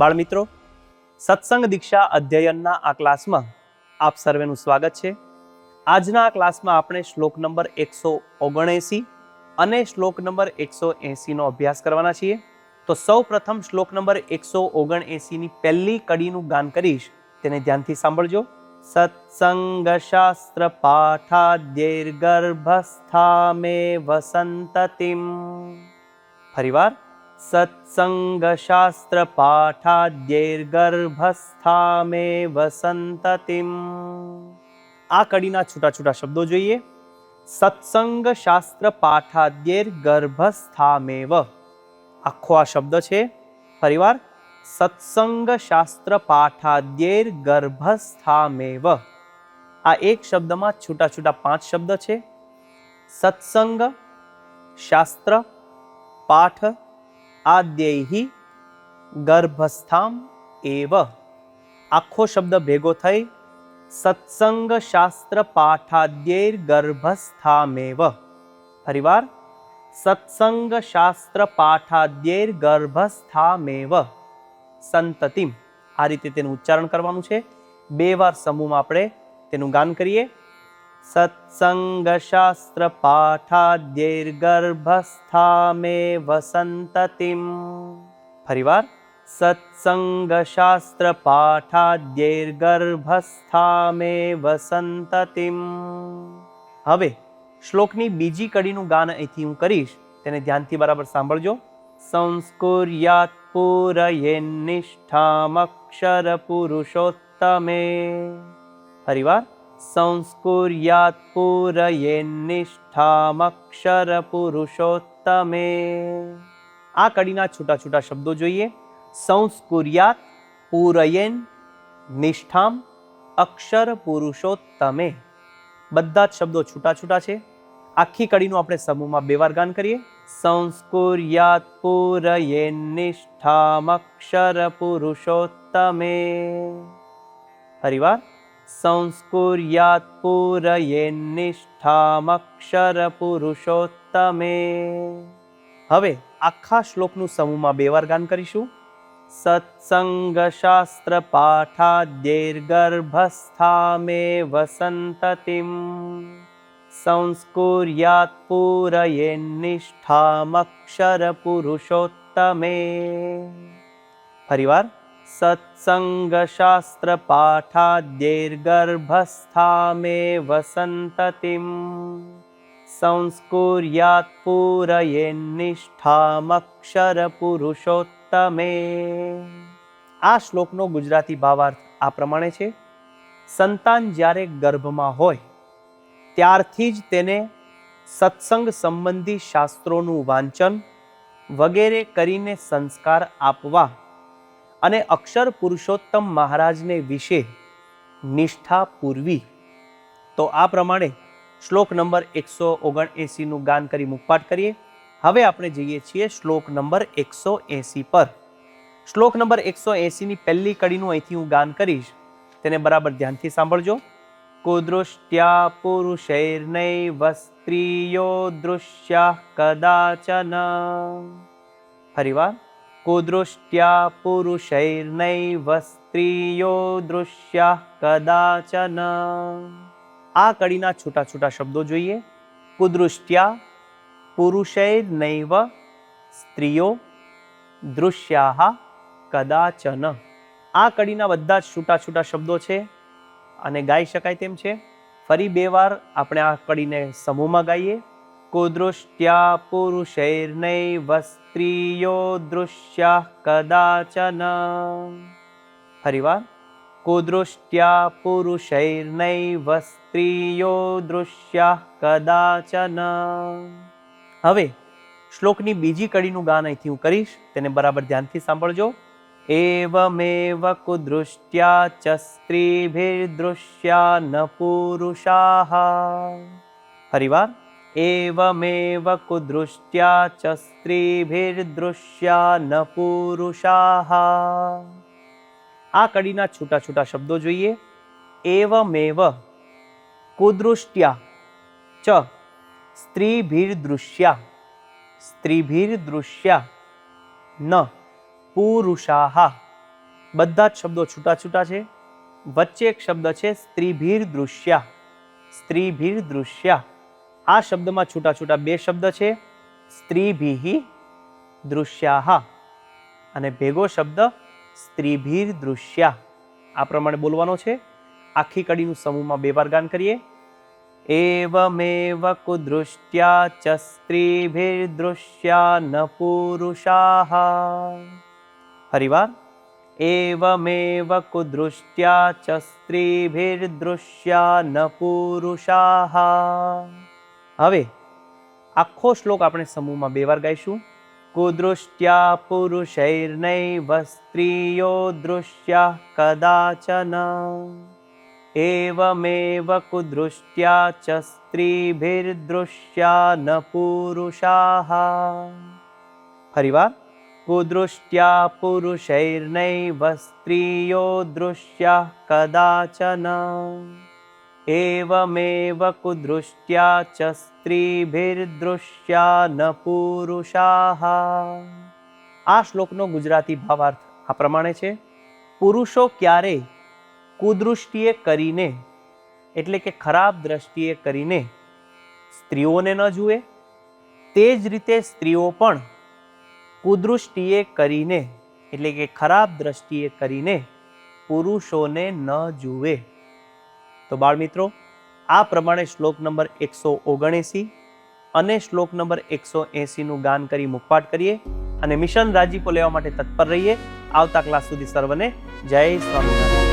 બાળમિત્રો, સત્સંગ દીક્ષા અધ્યયનના આ ક્લાસમાં આપ સર્વેનું સ્વાગત છે. આજના આ ક્લાસમાં આપણે શ્લોક નંબર 179 અને શ્લોક નંબર 180 નો અભ્યાસ કરવાના છીએ. તો સૌ પ્રથમ શ્લોક નંબર 179 ની પહેલી કડીનું ગાન કરીશ, તેને ધ્યાનથી સાંભળજો. સત્સંગ શાસ્ત્ર પાઠાદ્યૈર્ગર્ભસ્થામે વસંતતિમ. ફરીવાર, સત્સંગ શાસ્ત્ર પાઠાદ્યૈર્ગર્ભસ્થામે વસંતતિમ. આ કડીના છૂટા છૂટા શબ્દો જોઈએ. સત્સંગ શાસ્ત્ર પાઠાદ્યૈર્ગર્ભસ્થામેવ, આખો આ શબ્દ છે. ફરીવાર, સત્સંગ શાસ્ત્ર પાઠાદ્યૈર્ગર્ભસ્થામેવ. આ એક શબ્દમાં છૂટા છૂટા 5 શબ્દ છે. સત્સંગ, શાસ્ત્ર, પાઠ, આદ્યૈહિ, ગર્ભસ્થામ એવ. આખો શબ્દ ભેગો થઈ સત્સંગ શાસ્ત્ર પાઠાદ્યૈર્ગર્ભસ્થામેવ. ફરીવાર, સત્સંગ શાસ્ત્ર પાઠાદ્યૈર્ગર્ભસ્થામેવ સંતતિમ. આ રીતે તેનું ઉચ્ચારણ કરવાનું છે. 2 વાર સમૂહમાં આપણે તેનું ગાન કરીએ. સત્સંગ શાસ્ત્ર પાઠાદ્યૈર્ગર્ભસ્થામે વસંતતિમ. ફરીવાર, સત્સંગ શાસ્ત્ર પાઠાદ્યૈર્ગર્ભસ્થામે વસંતતિમ. હવે શ્લોકની બીજી કડીનું ગાન અહીંથી હું કરીશ, તેને ધ્યાનથી બરાબર સાંભળજો. સંસ્કુર્યાત પૂરયેન્નિષ્ઠામક્ષર પુરુષોત્તમે. ફરીવાર, સંસ્કુર્યાત પૂરયેન્નિષ્ઠામક્ષર પુરુષોત્તમે. આ કડીના છૂટા છૂટા શબ્દો જોઈએ. સંસ્કુર્યાત પૂરયેન નિષ્ઠામ અક્ષર પુરુષોત્તમે. બધા જ શબ્દો છૂટા છૂટા છે. આખી કડીનું આપણે સમૂહમાં 2 વાર ગાન કરીએ. સંસ્કુર્યાત પૂરયેન્નિષ્ઠામ અક્ષર પુરુષોત્તમે. ફરીવાર, સંસ્કુર્યાત પૂરયેન્નિષ્ઠામ અક્ષર પુરુષોત્તમે. હવે આખા શ્લોકનું સમૂહમાં 2 વાર ગાન કરીશું. સત્સંગ શાસ્ત્ર પાઠાદ્યૈર્ગર્ભસ્થામે વસંતતિમ. સંસ્કુર્યાત પૂરયેન્નિષ્ઠામ અક્ષર પુરુષોત્તમે. ફરીવાર, સત્સંગ શાસ્ત્ર પાઠાદ્યૈર્ગર્ભસ્થામે વસંતતિમ. સંસ્કુર્યાત પૂરયેન્નિષ્ઠામ અક્ષર પુરુષોત્તમે. આ શ્લોકનો ગુજરાતી ભાવાર્થ આ પ્રમાણે છે. સંતાન જ્યારે ગર્ભમાં હોય ત્યારથી જ તેને સત્સંગ સંબંધી શાસ્ત્રોનું વાંચન વગેરે કરીને સંસ્કાર આપવા અને અક્ષર પુરુષોત્તમ મહારાજને વિશે નિષ્ઠા પૂરવી. તો આ પ્રમાણે શ્લોક નંબર 179 નું ગાન કરી મુખપાઠ કરીએ. હવે આપણે જઈએ છીએ શ્લોક નંબર 180 પર. શ્લોક નંબર 180 ની પહેલી કડીનું અહીંથી હું ગાન કરીશ, તેને બરાબર ધ્યાનથી સાંભળજો. કુદૃષ્ટ્યા પુરુષૈર્નૈવ સ્ત્રિયો દૃશ્યાઃ કદાચન. ફરીવાર, કુદૃષ્ટ્યા પુરુષૈર્નૈવ સ્ત્રિયો દૃશ્યાઃ કદાચન. આ કડીના છૂટા છૂટા શબ્દો જોઈએ. કુદૃષ્ટ્યા પુરુષૈર્નૈવ સ્ત્રિયો દૃશ્યાઃ કદાચન. આ કડીના બધા જ છૂટા છૂટા શબ્દો છે અને ગાઈ શકાય તેમ છે. ફરી 2 વાર આપણે આ કડીને સમૂહમાં ગાઈએ. કુદૃષ્ટ્યા પુરુષૈર્નૈવ સ્ત્રિયો દૃશ્યાઃ કદાચન. ફરીવાર, કુદૃષ્ટ્યા પુરુષૈર્નૈવ સ્ત્રિયો દૃશ્યાઃ કદાચન. હવે શ્લોકની બીજી કડીનું ગાન અહીંથી હું કરીશ, તેને બરાબર ધ્યાનથી સાંભળજો. એવમેવ કુદૃષ્ટ્યા ચ સ્ત્રીભિર્દૃશ્યા ન પુરુષાઃ. ફરીવાર, એવમેવ કુદૃષ્ટ્યા ચ સ્ત્રીભિર્દૃશ્યા ન પુરુષાઃ. આ કડીના છૂટા છૂટા શબ્દો જોઈએ. એવમેવ કુદૃષ્ટ્યા ચ સ્ત્રીભિર્દૃશ્યા. સ્ત્રીભિર્દૃશ્યા ન પુરુષાઃ. બધા જ શબ્દો છૂટા છૂટા છે. વચ્ચે એક શબ્દ છે સ્ત્રીભીર દૃશ્યા. સ્ત્રીભીર દૃશ્યા. આ શબ્દમાં છૂટા છૂટા બે શબ્દ છે, સ્ત્રીભીઃ દૃશ્યાઃ અને ભેગો શબ્દ સ્ત્રીભીર દૃશ્યા. આ પ્રમાણે બોલવાનો છે. આખી કડીનું સમૂહમાં બે વાર ગાન કરીએ. એવમેવ કુદૃષ્ટ્યા ચ સ્ત્રીભિર્દૃશ્યા ન પુરુષાઃ. ફરીવાર. એવમેવ કુદૃષ્ટ્યા ચ સ્ત્રીભિર્દૃશ્યા ન પુરુષાઃ. હવે આખો શ્લોક આપણે સમૂહમાં બે વાર ગાઈશું. કુદૃષ્ટ્યા પુરુષૈર્નૈવ સ્ત્રીયો દૃશ્યા કદાચન. એવમેવ કુદૃષ્ટ્યા ચ સ્ત્રીભિર્દૃશ્યા ન પુરુષાઃ. ફરીવાર. કુદૃષ્ટ્યા પુરુષૈર્નૈવ સ્ત્રીયો દૃશ્યા કદાચન. એવમેવ કુદૃષ્ટ્યા ચ સ્ત્રીભિર્દૃશ્યા ન પુરુષાઃ. આ શ્લોકનો ગુજરાતી ભાવાર્થ આ પ્રમાણે છે. પુરુષો ક્યારેય કુદૃષ્ટિએ કરીને એટલે કે ખરાબ દ્રષ્ટિએ કરીને સ્ત્રીઓને ન જુએ, તે જ રીતે સ્ત્રીઓ પણ કુદૃષ્ટિએ કરીને એટલે કે ખરાબ દ્રષ્ટિએ કરીને પુરુષોને ન જુએ. તો બાળ મિત્રો, આ પ્રમાણે શ્લોક નંબર 179 અને શ્લોક નંબર 180 નું ગાન કરી મુખપાઠ કરીએ અને મિશન રાજીપો લેવા માટે તત્પર રહીએ. આવતા ક્લાસ સુધી સર્વને જય સ્વામિનારાયણ.